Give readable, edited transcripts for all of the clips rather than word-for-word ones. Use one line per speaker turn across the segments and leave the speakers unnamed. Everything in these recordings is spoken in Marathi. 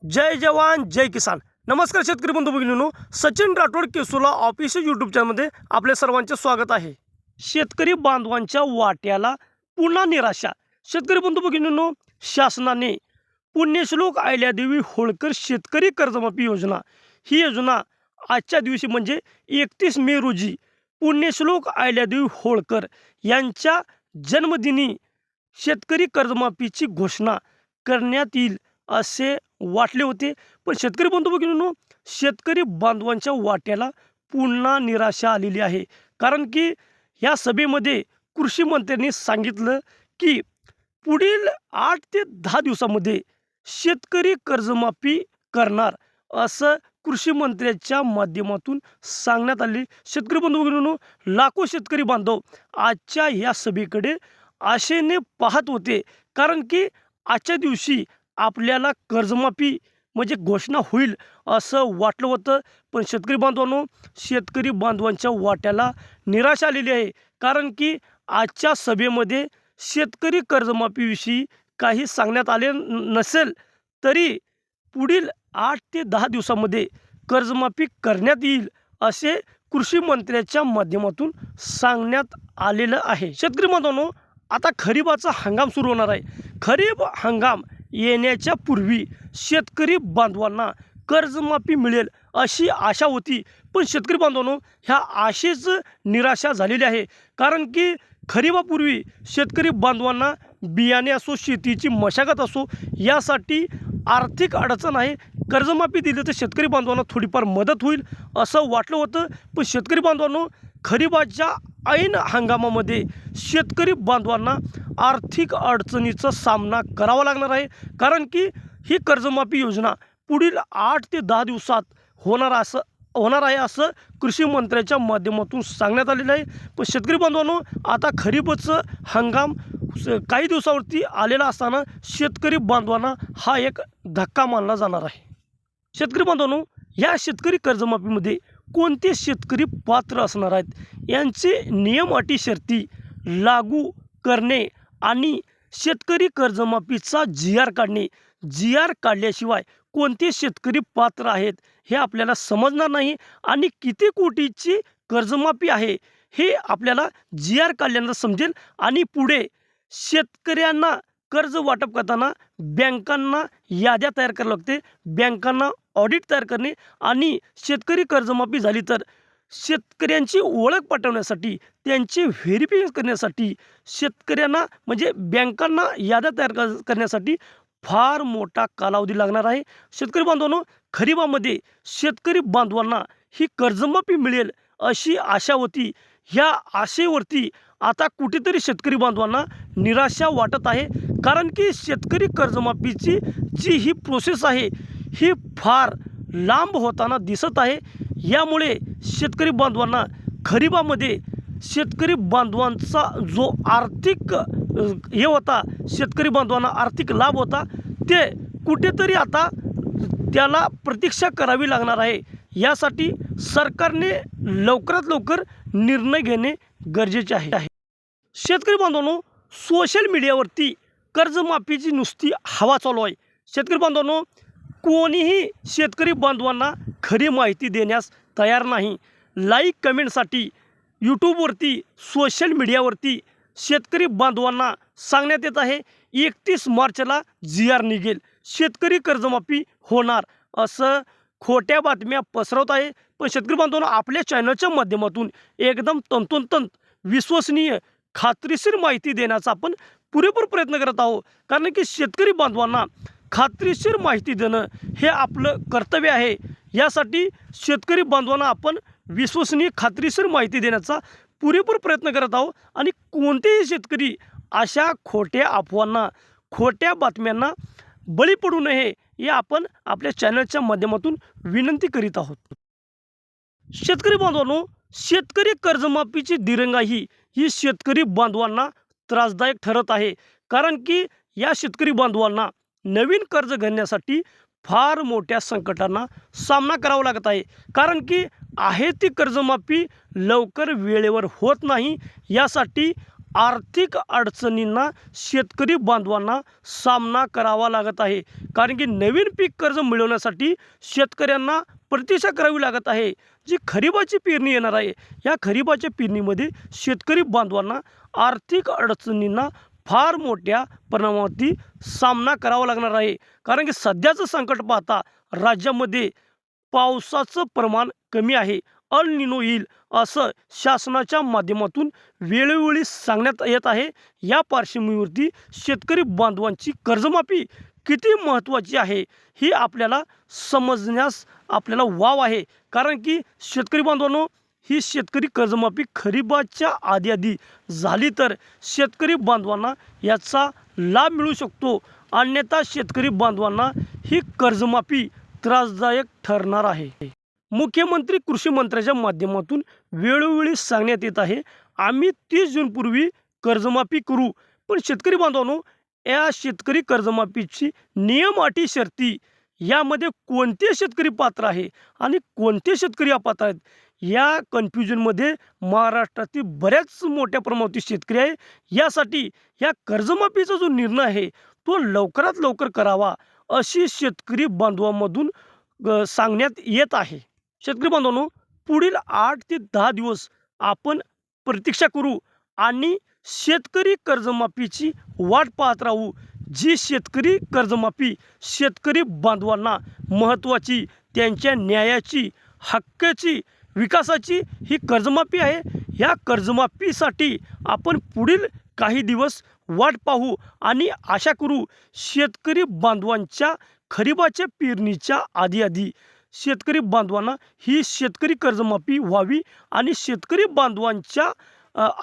जय जवान जय किसान। नमस्कार शेतकरी बंधू भगिनींनो, सचिन राठोड केसुला ऑफिशियल यूट्यूब चॅनलमध्ये आपल्या सर्वांचे स्वागत आहे। शेतकरी बांधवांच्या वाट्याला पुन्हा निराशा। शेतकरी बंधू भगिनींनो, शासनाने पुण्यश्लोक अहिल्यादेवी होळकर शेतकरी कर्जमाफी योजना ही योजना आजच्या दिवशी म्हणजे 31 मे रोजी पुण्यश्लोक अहिल्यादेवी होळकर यांच्या जन्मदिनी शेतकरी कर्जमाफीची घोषणा करण्यात येईल असे वाटले होते। पण शेतकरी बंधू भगिनींनो, शेतकरी बांधवांच्या वाट्याला पुन्हा निराशा आलेली आहे। कारण की या सभेमध्ये कृषी मंत्र्यांनी सांगितलं की पुढील 8 ते 10 दिवसामध्ये शेतकरी कर्जमाफी करणार असं कृषी मंत्र्यांच्या माध्यमातून सांगण्यात आले। शेतकरी बंधू भगिनींनो, लाखो शेतकरी बांधव आजच्या या सभेकडे आशेने पाहत होते। कारण की आजच्या दिवशी आपल्याला कर्जमाफी म्हणजे घोषणा होईल असं वाटलं होतं। पण शेतकरी बांधवांनो, शेतकरी बांधवांच्या वाट्याला निराशा आलेली आहे। कारण की आजच्या सभेमध्ये शेतकरी कर्जमाफीविषयी काही सांगण्यात आले नसेल तरी पुढील 8 ते 10 दिवसामध्ये कर्जमाफी करण्यात येईल असे कृषी मंत्र्यांच्या माध्यमातून सांगण्यात आलेलं आहे। शेतकरी बांधवांनो, आता खरीपाचा हंगाम सुरू होणार आहे। खरीप हंगाम येण्याच्या पूर्वी शेतकरी बांधवांना कर्जमाफी मिळेल अशी आशा होती। पण शेतकरी बांधवांनो, ह्या आशेच निराशा झालेली आहे। कारण की खरीपापूर्वी शेतकरी बांधवांना बियाणे असो, शेतीची मशागत असो, यासाठी आर्थिक अडचण आहे। कर्जमाफी दिली तर शेतकरी बांधवांना थोडीफार मदत होईल असं वाटलं होतं। पण शेतकरी बांधवांनो, खरीपाच्या ऐन हंगामामध्ये शेतकरी बांधवांना आर्थिक अडचणीचा सामना करावा लागणार आहे। कारण की ही कर्जमाफी योजना पुढील 8 ते 10 दिवसात होणार आहे असं कृषी मंत्र्यांच्या माध्यमातून सांगण्यात आलेलं आहे। पण शेतकरी बांधवांनो, आता खरीपचं हंगाम काही दिवसावरती आलेला असताना शेतकरी बांधवांना हा एक धक्का मानला जाणार आहे। शेतकरी बांधवांनो, या शेतकरी कर्जमाफीमध्ये कोणते शेतकरी पात्र असणार आहेत, यांचे नियम अटी शर्ती लागू करणे आणि शेतकरी कर्जमाफीचा GR काढणे, GR काढल्याशिवाय कोणते शेतकरी पात्र आहेत हे आपल्याला समजणार नाही। आणि किती कोटीची कर्जमाफी आहे हे आपल्याला GR काढल्यानंतर समजेल। आणि पुढे शेतकऱ्यांना कर्ज वाटप करताना बँकांना याद्या तयार कराव्या लागते, बँकांना ऑडिट तयार करणे आणि शेतकरी कर्जमाफी झाली तर शेतकऱ्यांची ओळख पटवण्यासाठी, त्यांची व्हेरिफिकेशन करण्यासाठी, शेतकऱ्यांना म्हणजे बँकांना याद्या तयार करण्यासाठी फार मोठा कालावधी लागणार आहे। शेतकरी बांधवांनो, खरीपामध्ये शेतकरी बांधवांना ही कर्जमाफी मिळेल अशी आशा होती। ह्या आशेवरती आता कुठेतरी शेतकरी बांधवांना निराशा वाटत आहे। कारण की शेतकरी कर्जमाफीची जी ही प्रोसेस आहे ही फार लांब होताना दिसत आहे। यामुळे शेतकरी बांधवांना खरीपामध्ये शेतकरी बांधवांचा जो आर्थिक हे होता, शेतकरी बांधवांना आर्थिक लाभ होता, ते कुठेतरी आता त्याला प्रतीक्षा करावी लागणार आहे। यासाठी सरकारने लवकरात लवकर निर्णय घेणे गरजेचे आहे। शेतकरी बांधवांनो, सोशल मीडियावरती कर्जमाफीची नुसती हवा चालू आहे। शेतकरी बांधवांनो, कोणीही शेतकरी बांधवांना खरी माहिती देण्यास तयार नाही। लाईक कमेंटसाठी यूट्यूबवरती, सोशल मीडियावरती शेतकरी बांधवांना सांगण्यात येत आहे 31 मार्चला GR निघेल, शेतकरी कर्जमाफी होणार असं खोट्या बातम्या पसरवत आहे। पण शेतकरी बांधवांना आपल्या चॅनलच्या माध्यमातून एकदम तंतोतंत विश्वसनीय खात्रीशीर माहिती देण्याचा आपण पुरेपूर प्रयत्न करत आहोत। कारण की शेतकरी बांधवांना खात्रीशीर माहिती देणं हे आपलं कर्तव्य आहे। यासाठी शेतकरी बांधवांना आपण विश्वसनीय खात्रीशीर माहिती देण्याचा पुरेपूर प्रयत्न करत आहोत। आणि कोणतेही शेतकरी अशा खोट्या अफवांना, खोट्या बातम्यांना बळी पडू नये हे आपण आपल्या चॅनलच्या माध्यमातून विनंती करीत आहोत। शेतकरी बांधवांनो, शेतकरी कर्जमाफीची दिरंगाई ही शेतकरी बांधवांना त्रासदायक ठरत आहे। कारण की या शेतकरी बांधवांना नवीन कर्ज घेण्यासाठी फार मोठ्या संकटांना सामना करावा लागत आहे। कारण की आहे ती कर्जमाफी लवकर वेळेवर होत नाही। यासाठी आर्थिक अडचणींना शेतकरी बांधवांना सामना करावा लागत आहे. कारण की नवीन पीक कर्ज मिळवण्यासाठी शेतकऱ्यांना प्रतीक्षा करावी लागत आहे. जी खरीपाची पेरणी येणार आहे, या खरीपाच्या पेरणीमध्ये शेतकरी बांधवांना आर्थिक अडचणींना फार मोठ्या प्रमाणावरती सामना करावा लागणार आहे. कारण की सध्याचं संकट पाहता राज्यामध्ये पावसाचं प्रमाण कमी आहे. अल निनो येईल असं शासनाच्या माध्यमातून वेळोवेळी सांगण्यात येत आहे. या पार्श्वभूमीवरती शेतकरी बांधवांची कर्जमाफी किती महत्त्वाची आहे ही आपल्याला समजण्यास आपल्याला वाव आहे. कारण की शेतकरी बांधवांनो, ही शेतकरी कर्जमाफी खरीपाच्या आधी झाली तर शेतकरी बांधवांना याचा लाभ मिळू शकतो. अन्यथा शेतकरी बांधवांना ही कर्जमाफी त्रासदायक ठरणार आहे. मुख्यमंत्री कृषी मंत्र्याच्या माध्यमातून वेळोवेळी सांगण्यात येत आहे, आम्ही 30 जूनपूर्वी कर्जमाफी करू. पण शेतकरी बांधवांनो, या शेतकरी कर्जमाफीची नियम, अटी, शर्ती यामध्ये कोणते शेतकरी पात्र आहे आणि कोणते शेतकरी अपात्र आहेत, या कन्फ्युजनमध्ये महाराष्ट्रातील बऱ्याच मोठ्या प्रमाणात शेतकरी आहे. यासाठी या कर्जमाफीचा जो निर्णय आहे तो लवकरात लवकर करावा अशी शेतकरी बांधवांमधून सांगण्यात येत आहे. शेतकरी बांधवांनो, पुढील 8 ते 10 दिवस आपण प्रतीक्षा करू आणि शेतकरी कर्जमाफीची वाट पाहत राहू. जी शेतकरी कर्जमाफी शेतकरी बांधवांना महत्त्वाची, त्यांच्या न्यायाची, हक्काची, विकासाची ही कर्जमाफी आहे. या कर्जमाफीसाठी आपण पुढील काही दिवस वाट पाहू आणि आशा करू शेतकरी बांधवांच्या खरीपाच्या पेरणीच्या आधी शेतकरी बांधवांना ही शेतकरी कर्जमाफी व्हावी आणि शेतकरी बांधवांच्या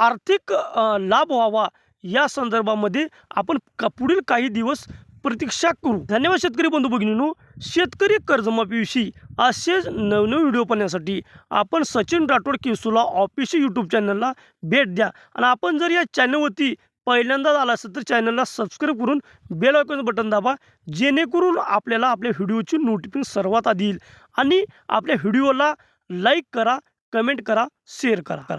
आर्थिक लाभ व्हावा, या संदर्भामध्ये आपण पुढील काही दिवस प्रतीक्षा करू. धन्यवाद शेतकरी बंधू भगिनींनो. शेतकरी कर्जमाफीविषयी असेच नवनवीन व्हिडिओ पाहण्यासाठी आपण सचिन राठोड केसुला ऑफिशियल यूट्यूब चॅनलला भेट द्या. आणि आपण जर या चॅनलवरती पहिल्यांदाच आला असेल तर चॅनलला सबस्क्राईब करून बेल आयकॉन बटन दाबा, जेणेकरून आपल्याला आपल्या व्हिडिओची नोटिफिकेशन सर्वात आधी येईल. आणि आपल्या व्हिडिओला लाईक करा, कमेंट करा, शेअर करा.